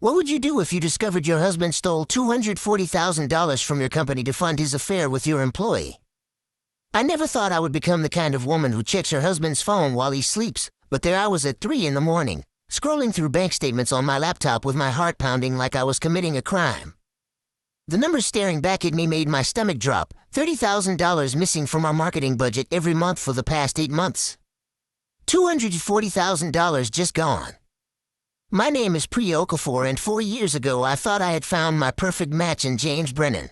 What would you do if you discovered your husband stole $240,000 from your company to fund his affair with your employee? I never thought I would become the kind of woman who checks her husband's phone while he sleeps, but there I was at 3 in the morning, scrolling through bank statements on my laptop with my heart pounding like I was committing a crime. The numbers staring back at me made my stomach drop. $30,000 missing from our marketing budget every month for the past 8 months. $240,000 just gone. My name is Priya Okafor, and 4 years ago I thought I had found my perfect match in James Brennan.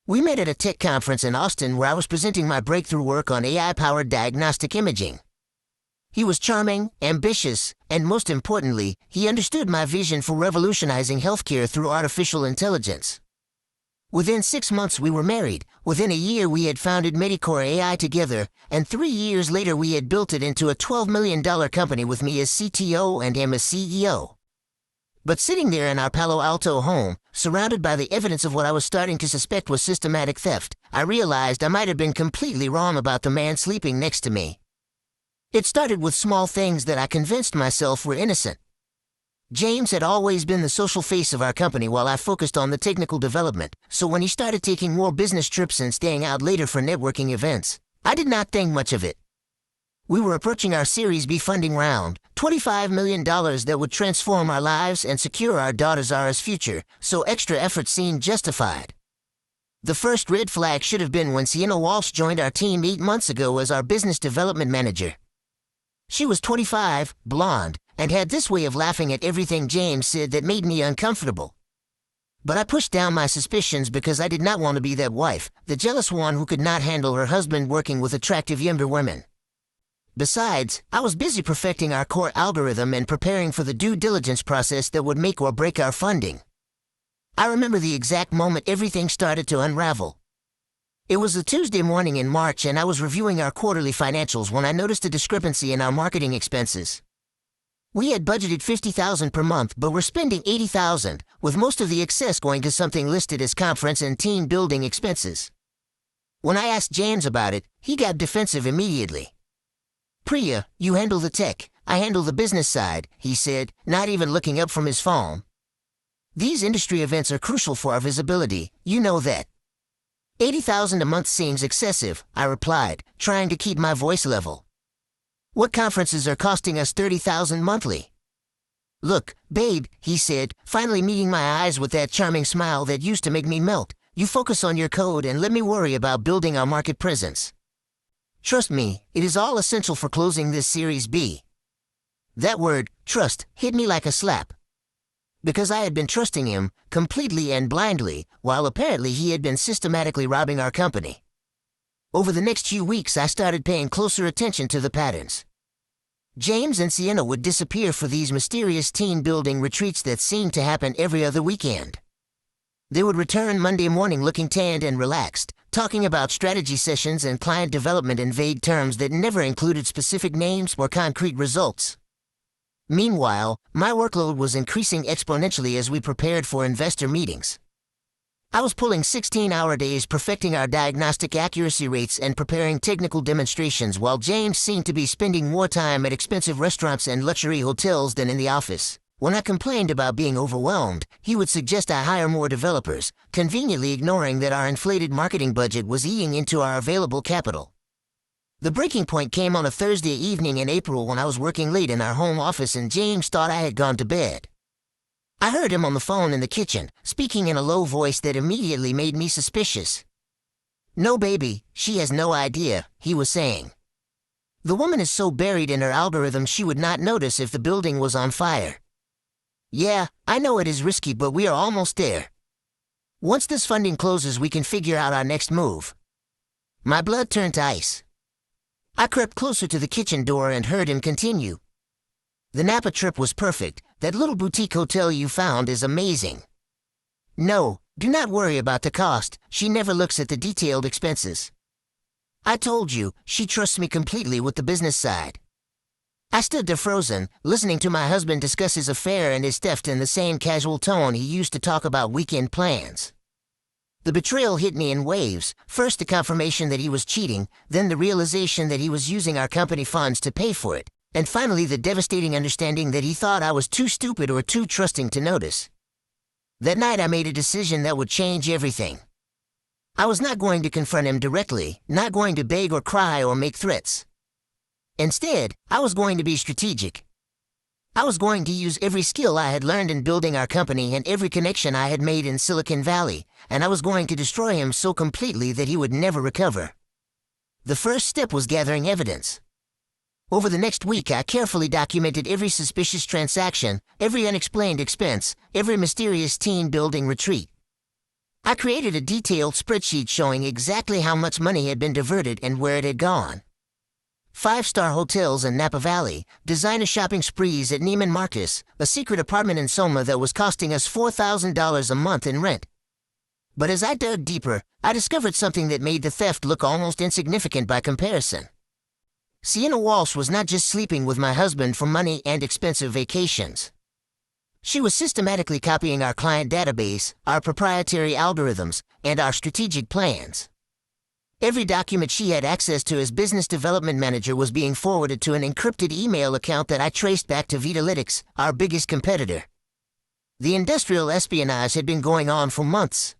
We met at a tech conference in Austin where I was presenting my breakthrough work on AI-powered diagnostic imaging. He was charming, ambitious, and most importantly, he understood my vision for revolutionizing healthcare through artificial intelligence. Within 6 months we were married, within a year we had founded Medicore AI together, and 3 years later we had built it into a $12 million company with me as CTO and him as CEO. But sitting there in our Palo Alto home, surrounded by the evidence of what I was starting to suspect was systematic theft, I realized I might have been completely wrong about the man sleeping next to me. It started with small things that I convinced myself were innocent. James had always been the social face of our company while I focused on the technical development, so when he started taking more business trips and staying out later for networking events, I did not think much of it. We were approaching our Series B funding round, $25 million that would transform our lives and secure our daughter Zara's future, so extra effort seemed justified. The first red flag should have been when Sienna Walsh joined our team 8 months ago as our business development manager. She was 25, blonde, and had this way of laughing at everything James said that made me uncomfortable. But I pushed down my suspicions because I did not want to be that wife, the jealous one who could not handle her husband working with attractive younger women. Besides, I was busy perfecting our core algorithm and preparing for the due diligence process that would make or break our funding. I remember the exact moment everything started to unravel. It was a Tuesday morning in March and I was reviewing our quarterly financials when I noticed a discrepancy in our marketing expenses. We had budgeted $50,000 per month, but we're spending $80,000, with most of the excess going to something listed as conference and team building expenses. When I asked James about it, he got defensive immediately. "Priya, you handle the tech, I handle the business side," he said, not even looking up from his phone. "These industry events are crucial for our visibility, you know that." $80,000 a month seems excessive, I replied, trying to keep my voice level. "What conferences are costing us $30,000 monthly?" "Look, babe," he said, finally meeting my eyes with that charming smile that used to make me melt, "you focus on your code and let me worry about building our market presence. Trust me, it is all essential for closing this Series B." That word, trust, hit me like a slap. Because I had been trusting him, completely and blindly, while apparently he had been systematically robbing our company. Over the next few weeks I started paying closer attention to the patterns. James and Sienna would disappear for these mysterious team-building retreats that seemed to happen every other weekend. They would return Monday morning looking tanned and relaxed, talking about strategy sessions and client development in vague terms that never included specific names or concrete results. Meanwhile, my workload was increasing exponentially as we prepared for investor meetings. I was pulling 16-hour days perfecting our diagnostic accuracy rates and preparing technical demonstrations while James seemed to be spending more time at expensive restaurants and luxury hotels than in the office. When I complained about being overwhelmed, he would suggest I hire more developers, conveniently ignoring that our inflated marketing budget was eating into our available capital. The breaking point came on a Thursday evening in April when I was working late in our home office and James thought I had gone to bed. I heard him on the phone in the kitchen, speaking in a low voice that immediately made me suspicious. "No, baby, she has no idea," he was saying. "The woman is so buried in her algorithm she would not notice if the building was on fire." "Yeah, I know it is risky, but we are almost there. Once this funding closes, we can figure out our next move." My blood turned to ice. I crept closer to the kitchen door and heard him continue. "The Napa trip was perfect. That little boutique hotel you found is amazing. No, do not worry about the cost. She never looks at the detailed expenses. I told you, she trusts me completely with the business side." I stood there frozen, listening to my husband discuss his affair and his theft in the same casual tone he used to talk about weekend plans. The betrayal hit me in waves, first the confirmation that he was cheating, then the realization that he was using our company funds to pay for it. And finally, the devastating understanding that he thought I was too stupid or too trusting to notice. That night, I made a decision that would change everything. I was not going to confront him directly, not going to beg or cry or make threats. Instead, I was going to be strategic. I was going to use every skill I had learned in building our company and every connection I had made in Silicon Valley, and I was going to destroy him so completely that he would never recover. The first step was gathering evidence. Over the next week, I carefully documented every suspicious transaction, every unexplained expense, every mysterious team-building retreat. I created a detailed spreadsheet showing exactly how much money had been diverted and where it had gone. 5-star hotels in Napa Valley, designer shopping sprees at Neiman Marcus, a secret apartment in Soma that was costing us $4,000 a month in rent. But as I dug deeper, I discovered something that made the theft look almost insignificant by comparison. Sienna Walsh was not just sleeping with my husband for money and expensive vacations. She was systematically copying our client database, our proprietary algorithms, and our strategic plans. Every document she had access to as business development manager was being forwarded to an encrypted email account that I traced back to Vitalytics, our biggest competitor. The industrial espionage had been going on for months.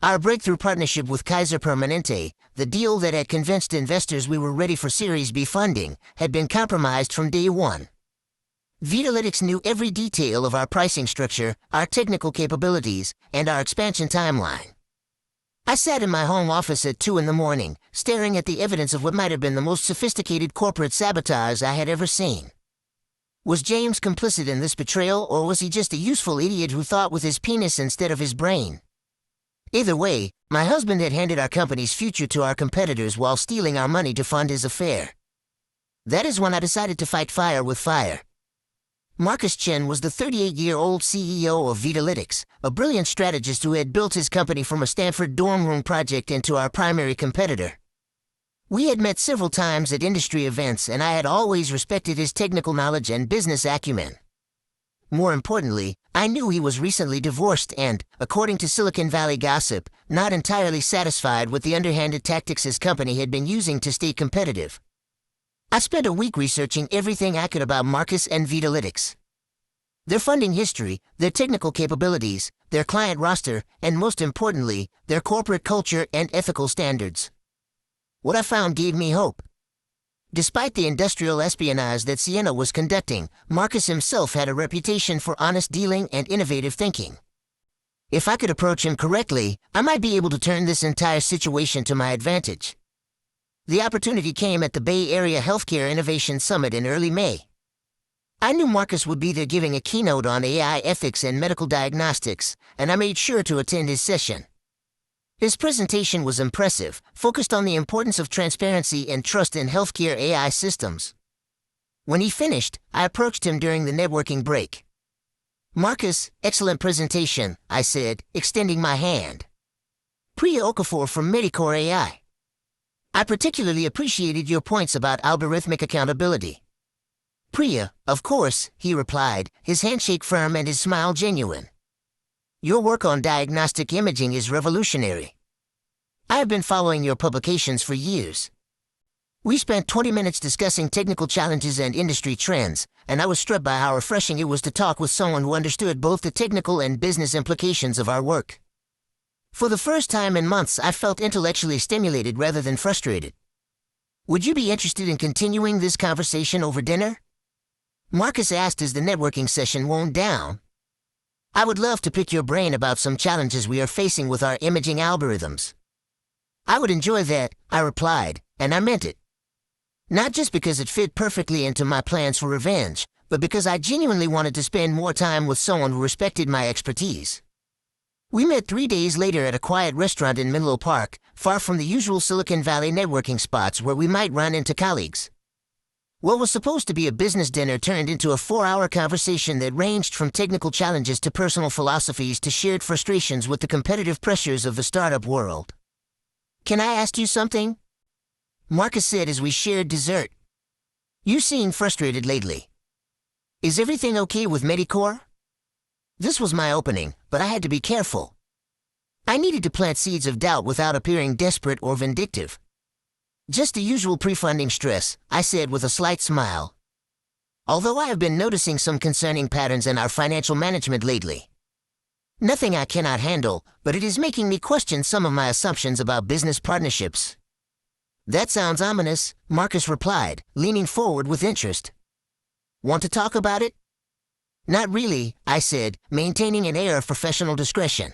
Our breakthrough partnership with Kaiser Permanente, the deal that had convinced investors we were ready for Series B funding, had been compromised from day one. Vitalytics knew every detail of our pricing structure, our technical capabilities, and our expansion timeline. I sat in my home office at 2 a.m, staring at the evidence of what might have been the most sophisticated corporate sabotage I had ever seen. Was James complicit in this betrayal, or was he just a useful idiot who thought with his penis instead of his brain? Either way, my husband had handed our company's future to our competitors while stealing our money to fund his affair. That is when I decided to fight fire with fire. Marcus Chen was the 38-year-old CEO of Vitalytics, a brilliant strategist who had built his company from a Stanford dorm room project into our primary competitor. We had met several times at industry events, and I had always respected his technical knowledge and business acumen. More importantly, I knew he was recently divorced and, according to Silicon Valley gossip, not entirely satisfied with the underhanded tactics his company had been using to stay competitive. I spent a week researching everything I could about Marcus and Vitalytics. Their funding history, their technical capabilities, their client roster, and most importantly, their corporate culture and ethical standards. What I found gave me hope. Despite the industrial espionage that Sienna was conducting, Marcus himself had a reputation for honest dealing and innovative thinking. If I could approach him correctly, I might be able to turn this entire situation to my advantage. The opportunity came at the Bay Area Healthcare Innovation Summit in early May. I knew Marcus would be there giving a keynote on AI ethics and medical diagnostics, and I made sure to attend his session. His presentation was impressive, focused on the importance of transparency and trust in healthcare AI systems. When he finished, I approached him during the networking break. "Marcus, excellent presentation," I said, extending my hand. "Priya Okafor from Medicore AI. I particularly appreciated your points about algorithmic accountability." "Priya, of course," he replied, his handshake firm and his smile genuine. "Your work on diagnostic imaging is revolutionary. I have been following your publications for years." We spent 20 minutes discussing technical challenges and industry trends, and I was struck by how refreshing it was to talk with someone who understood both the technical and business implications of our work. For the first time in months, I felt intellectually stimulated rather than frustrated. "Would you be interested in continuing this conversation over dinner?" Marcus asked as the networking session wound down. "I would love to pick your brain about some challenges we are facing with our imaging algorithms." "I would enjoy that," I replied, and I meant it. Not just because it fit perfectly into my plans for revenge, but because I genuinely wanted to spend more time with someone who respected my expertise. We met 3 days later at a quiet restaurant in Menlo Park, far from the usual Silicon Valley networking spots where we might run into colleagues. What was supposed to be a business dinner turned into a 4-hour conversation that ranged from technical challenges to personal philosophies to shared frustrations with the competitive pressures of the startup world. "Can I ask you something?" Marcus said as we shared dessert. "You seem frustrated lately. Is everything okay with Medicore?" This was my opening, but I had to be careful. I needed to plant seeds of doubt without appearing desperate or vindictive. "Just the usual pre-funding stress," I said with a slight smile. although I have been noticing some concerning patterns in our financial management lately. Nothing I cannot handle, but it is making me question some of my assumptions about business partnerships." "That sounds ominous," Marcus replied, leaning forward with interest. "Want to talk about it?" "Not really," I said, maintaining an air of professional discretion.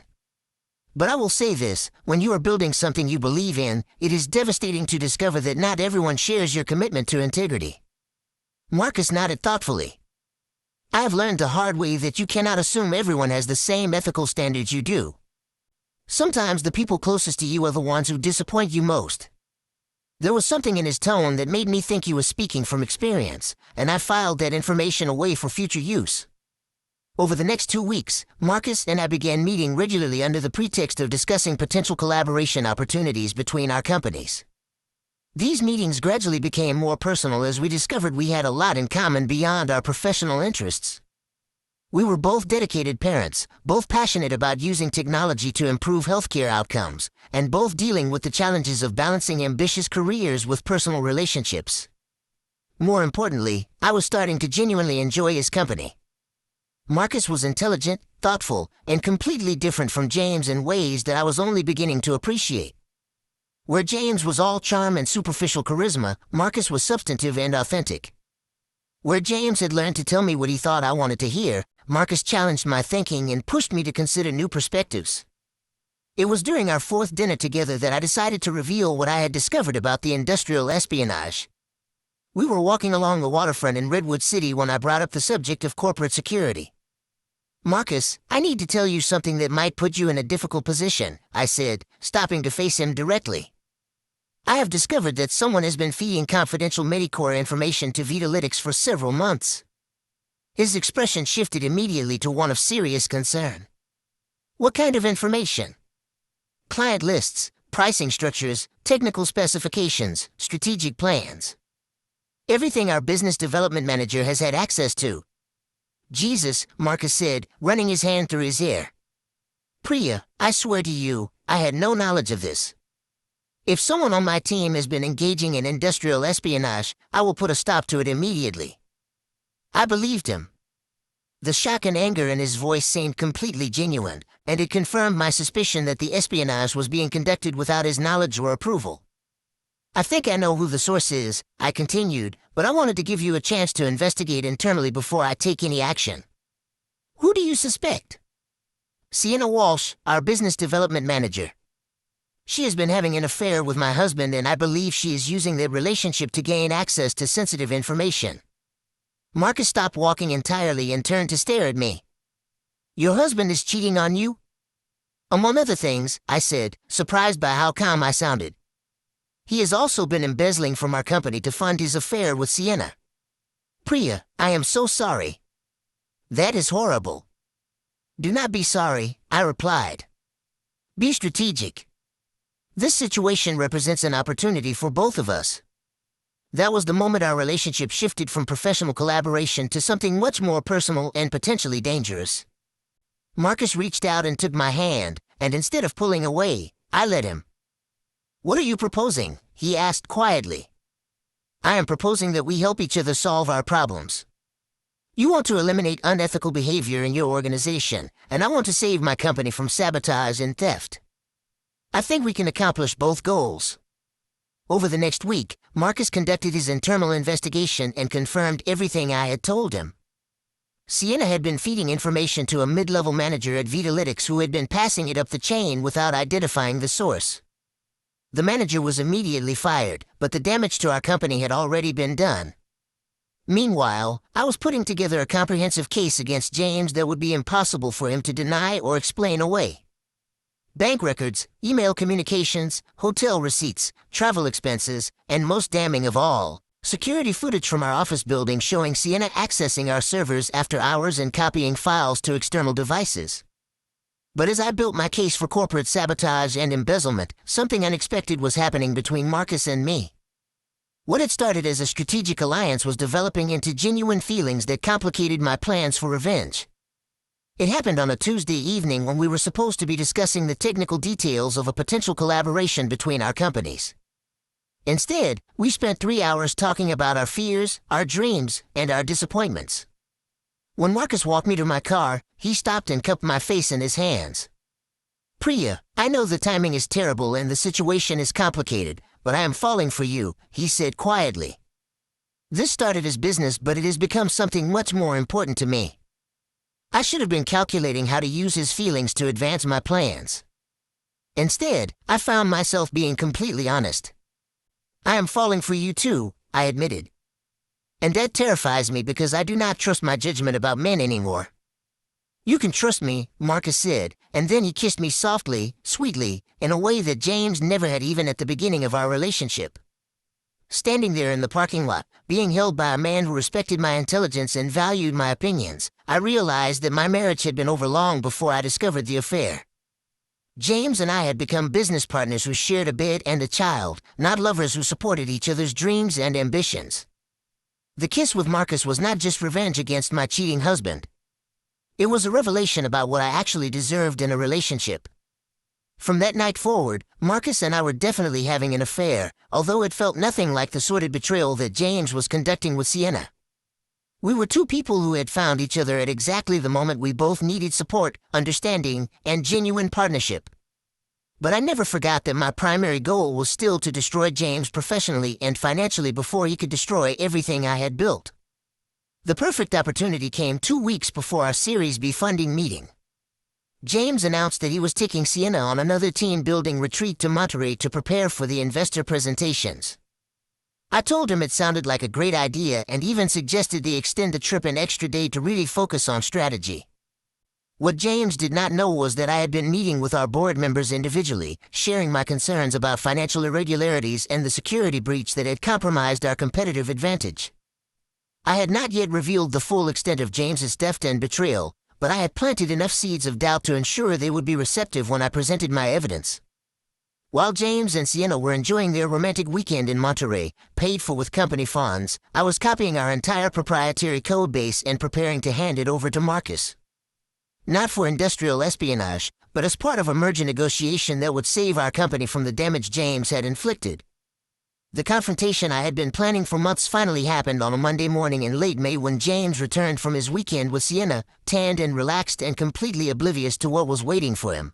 "But I will say this, when you are building something you believe in, it is devastating to discover that not everyone shares your commitment to integrity." Marcus nodded thoughtfully. "I have learned the hard way that you cannot assume everyone has the same ethical standards you do. Sometimes the people closest to you are the ones who disappoint you most." There was something in his tone that made me think he was speaking from experience, and I filed that information away for future use. Over the next 2 weeks, Marcus and I began meeting regularly under the pretext of discussing potential collaboration opportunities between our companies. These meetings gradually became more personal as we discovered we had a lot in common beyond our professional interests. We were both dedicated parents, both passionate about using technology to improve healthcare outcomes, and both dealing with the challenges of balancing ambitious careers with personal relationships. More importantly, I was starting to genuinely enjoy his company. Marcus was intelligent, thoughtful, and completely different from James in ways that I was only beginning to appreciate. Where James was all charm and superficial charisma, Marcus was substantive and authentic. Where James had learned to tell me what he thought I wanted to hear, Marcus challenged my thinking and pushed me to consider new perspectives. It was during our 4th dinner together that I decided to reveal what I had discovered about the industrial espionage. We were walking along the waterfront in Redwood City when I brought up the subject of corporate security. "Marcus, I need to tell you something that might put you in a difficult position," I said, stopping to face him directly. "I have discovered that someone has been feeding confidential Medicore information to Vitalytics for several months." His expression shifted immediately to one of serious concern. "What kind of information?" "Client lists, pricing structures, technical specifications, strategic plans. Everything our business development manager has had access to." "Jesus," Marcus said, running his hand through his hair. "Priya, I swear to you, I had no knowledge of this. If someone on my team has been engaging in industrial espionage, I will put a stop to it immediately." I believed him. The shock and anger in his voice seemed completely genuine, and it confirmed my suspicion that the espionage was being conducted without his knowledge or approval. "I think I know who the source is," I continued, "but I wanted to give you a chance to investigate internally before I take any action." "Who do you suspect?" "Sienna Walsh, our business development manager. She has been having an affair with my husband, and I believe she is using their relationship to gain access to sensitive information." Marcus stopped walking entirely and turned to stare at me. "Your husband is cheating on you?" "Among other things," I said, surprised by how calm I sounded. "He has also been embezzling from our company to fund his affair with Sienna." "Priya, I am so sorry." "That is horrible." "Do not be sorry," I replied. "Be strategic. This situation represents an opportunity for both of us." That was the moment our relationship shifted from professional collaboration to something much more personal and potentially dangerous. Marcus reached out and took my hand, and instead of pulling away, I let him. "What are you proposing?" he asked quietly. "I am proposing that we help each other solve our problems. You want to eliminate unethical behavior in your organization, and I want to save my company from sabotage and theft. I think we can accomplish both goals." Over the next week, Marcus conducted his internal investigation and confirmed everything I had told him. Sienna had been feeding information to a mid-level manager at Vitalytics who had been passing it up the chain without identifying the source. The manager was immediately fired, but the damage to our company had already been done. Meanwhile, I was putting together a comprehensive case against James that would be impossible for him to deny or explain away. Bank records, email communications, hotel receipts, travel expenses, and most damning of all, security footage from our office building showing Sienna accessing our servers after hours and copying files to external devices. But as I built my case for corporate sabotage and embezzlement, something unexpected was happening between Marcus and me. What had started as a strategic alliance was developing into genuine feelings that complicated my plans for revenge. It happened on a Tuesday evening when we were supposed to be discussing the technical details of a potential collaboration between our companies. Instead, we spent 3 hours talking about our fears, our dreams, and our disappointments. When Marcus walked me to my car, he stopped and cupped my face in his hands. "Priya, I know the timing is terrible and the situation is complicated, but I am falling for you," he said quietly. "This started as business, but it has become something much more important to me." I should have been calculating how to use his feelings to advance my plans. Instead, I found myself being completely honest. "I am falling for you too," I admitted. "And that terrifies me because I do not trust my judgment about men anymore." "You can trust me," Marcus said, and then he kissed me softly, sweetly, in a way that James never had even at the beginning of our relationship. Standing there in the parking lot, being held by a man who respected my intelligence and valued my opinions, I realized that my marriage had been over long before I discovered the affair. James and I had become business partners who shared a bed and a child, not lovers who supported each other's dreams and ambitions. The kiss with Marcus was not just revenge against my cheating husband. It was a revelation about what I actually deserved in a relationship. From that night forward, Marcus and I were definitely having an affair, although it felt nothing like the sordid betrayal that James was conducting with Sienna. We were two people who had found each other at exactly the moment we both needed support, understanding, and genuine partnership. But I never forgot that my primary goal was still to destroy James professionally and financially before he could destroy everything I had built. The perfect opportunity came 2 weeks before our Series B funding meeting. James announced that he was taking Sienna on another team-building retreat to Monterey to prepare for the investor presentations. I told him it sounded like a great idea and even suggested they extend the trip an extra day to really focus on strategy. What James did not know was that I had been meeting with our board members individually, sharing my concerns about financial irregularities and the security breach that had compromised our competitive advantage. I had not yet revealed the full extent of James's theft and betrayal, but I had planted enough seeds of doubt to ensure they would be receptive when I presented my evidence. While James and Sienna were enjoying their romantic weekend in Monterey, paid for with company funds, I was copying our entire proprietary code base and preparing to hand it over to Marcus. Not for industrial espionage, but as part of a merger negotiation that would save our company from the damage James had inflicted. The confrontation I had been planning for months finally happened on a Monday morning in late May when James returned from his weekend with Sienna, tanned and relaxed and completely oblivious to what was waiting for him.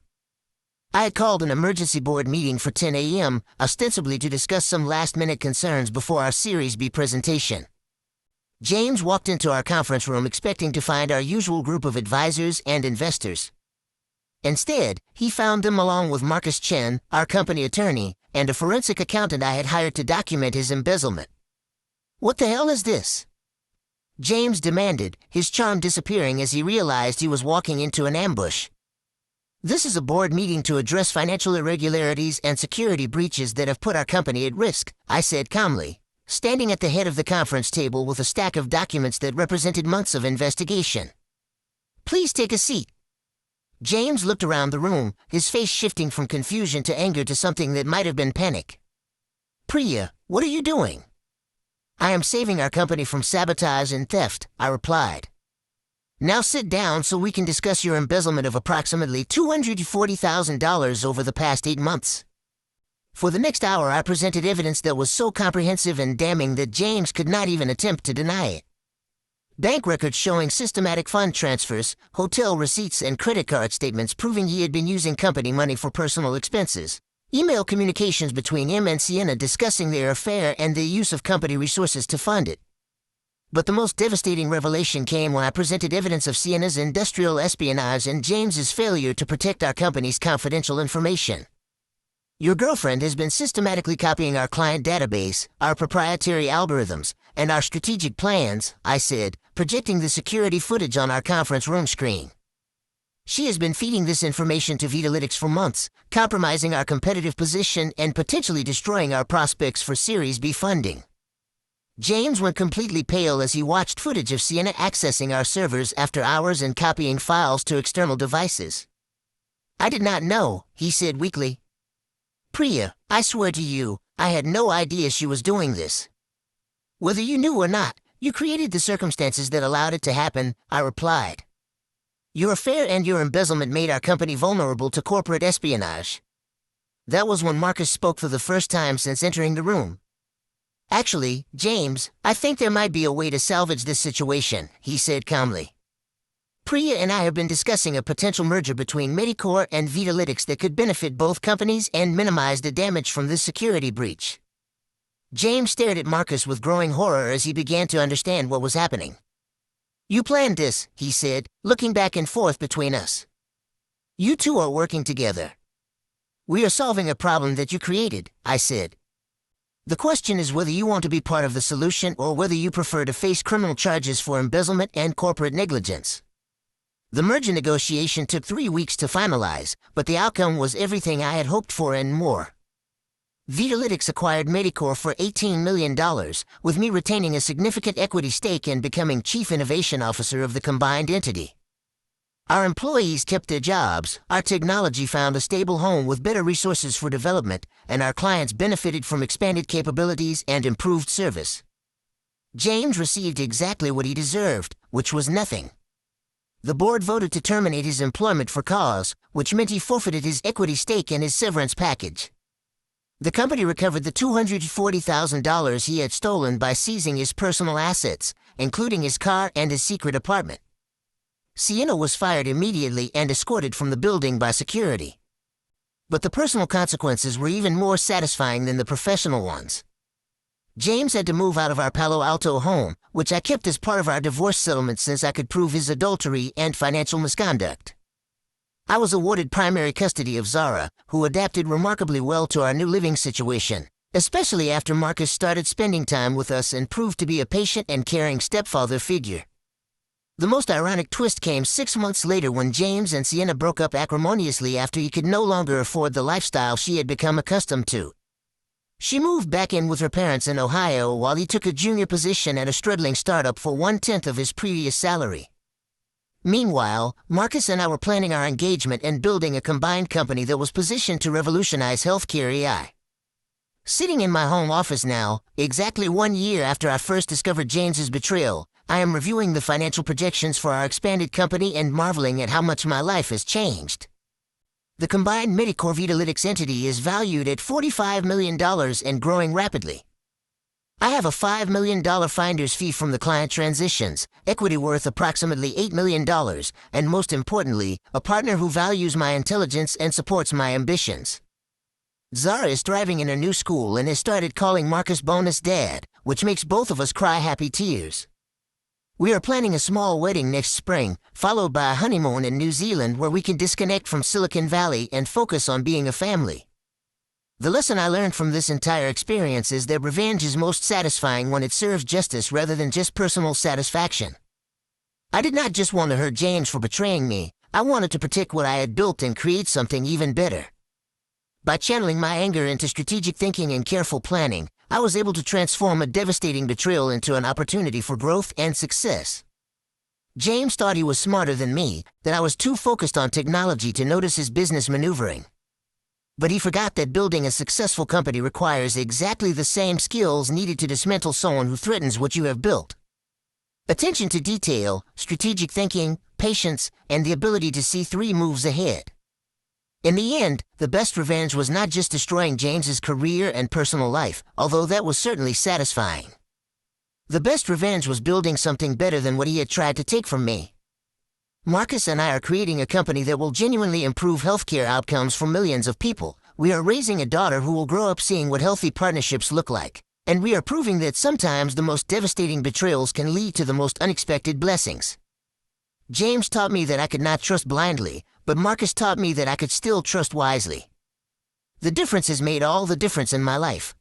I had called an emergency board meeting for 10 a.m., ostensibly to discuss some last-minute concerns before our Series B presentation. James walked into our conference room expecting to find our usual group of advisors and investors. Instead, he found them along with Marcus Chen, our company attorney, and a forensic accountant I had hired to document his embezzlement. "What the hell is this?" James demanded, his charm disappearing as he realized he was walking into an ambush. "This is a board meeting to address financial irregularities and security breaches that have put our company at risk," I said calmly, standing at the head of the conference table with a stack of documents that represented months of investigation. "Please take a seat." James looked around the room, his face shifting from confusion to anger to something that might have been panic. "Priya, what are you doing?" "I am saving our company from sabotage and theft," I replied. "Now sit down so we can discuss your embezzlement of approximately $240,000 over the past 8 months. For the next hour I presented evidence that was so comprehensive and damning that James could not even attempt to deny it. Bank records showing systematic fund transfers, hotel receipts and credit card statements proving he had been using company money for personal expenses. Email communications between him and Sienna discussing their affair and the use of company resources to fund it. But the most devastating revelation came when I presented evidence of Sienna's industrial espionage and James's failure to protect our company's confidential information. "Your girlfriend has been systematically copying our client database, our proprietary algorithms, and our strategic plans," I said, projecting the security footage on our conference room screen. "She has been feeding this information to Vitalytics for months, compromising our competitive position and potentially destroying our prospects for Series B funding." James went completely pale as he watched footage of Sienna accessing our servers after hours and copying files to external devices. "I did not know," he said weakly. "Priya, I swear to you, I had no idea she was doing this." "Whether you knew or not, you created the circumstances that allowed it to happen," I replied. "Your affair and your embezzlement made our company vulnerable to corporate espionage." That was when Marcus spoke for the first time since entering the room. Actually, James, I think there might be a way to salvage this situation, he said calmly. Priya and I have been discussing a potential merger between Medicore and Vitalytics that could benefit both companies and minimize the damage from this security breach. James stared at Marcus with growing horror as he began to understand what was happening. You planned this, he said, looking back and forth between us. You two are working together. We are solving a problem that you created, I said. The question is whether you want to be part of the solution or whether you prefer to face criminal charges for embezzlement and corporate negligence. The merger negotiation took 3 weeks to finalize, but the outcome was everything I had hoped for and more. Vitalytics acquired Medicore for $18 million, with me retaining a significant equity stake and becoming Chief Innovation Officer of the combined entity. Our employees kept their jobs, our technology found a stable home with better resources for development, and our clients benefited from expanded capabilities and improved service. James received exactly what he deserved, which was nothing. The board voted to terminate his employment for cause, which meant he forfeited his equity stake and his severance package. The company recovered the $240,000 he had stolen by seizing his personal assets, including his car and his secret apartment. Sienna was fired immediately and escorted from the building by security. But the personal consequences were even more satisfying than the professional ones. James had to move out of our Palo Alto home, which I kept as part of our divorce settlement since I could prove his adultery and financial misconduct. I was awarded primary custody of Zara, who adapted remarkably well to our new living situation, especially after Marcus started spending time with us and proved to be a patient and caring stepfather figure. The most ironic twist came 6 months later when James and Sienna broke up acrimoniously after he could no longer afford the lifestyle she had become accustomed to. She moved back in with her parents in Ohio while he took a junior position at a struggling startup for 1/10 of his previous salary. Meanwhile, Marcus and I were planning our engagement and building a combined company that was positioned to revolutionize healthcare AI. Sitting in my home office now, exactly 1 year after I first discovered James's betrayal, I am reviewing the financial projections for our expanded company and marveling at how much my life has changed. The combined Medicore Vitalytics entity is valued at $45 million and growing rapidly. I have a $5 million finder's fee from the client transitions, equity worth approximately $8 million, and most importantly, a partner who values my intelligence and supports my ambitions. Zara is thriving in her new school and has started calling Marcus Bonus Dad, which makes both of us cry happy tears. We are planning a small wedding next spring, followed by a honeymoon in New Zealand where we can disconnect from Silicon Valley and focus on being a family. The lesson I learned from this entire experience is that revenge is most satisfying when it serves justice rather than just personal satisfaction. I did not just want to hurt James for betraying me, I wanted to protect what I had built and create something even better. By channeling my anger into strategic thinking and careful planning, I was able to transform a devastating betrayal into an opportunity for growth and success. James thought he was smarter than me, that I was too focused on technology to notice his business maneuvering. But he forgot that building a successful company requires exactly the same skills needed to dismantle someone who threatens what you have built. Attention to detail, strategic thinking, patience, and the ability to see 3 moves ahead. In the end, the best revenge was not just destroying James's career and personal life, although that was certainly satisfying. The best revenge was building something better than what he had tried to take from me. Marcus and I are creating a company that will genuinely improve healthcare outcomes for millions of people. We are raising a daughter who will grow up seeing what healthy partnerships look like. And we are proving that sometimes the most devastating betrayals can lead to the most unexpected blessings. James taught me that I could not trust blindly, but Marcus taught me that I could still trust wisely. The difference has made all the difference in my life.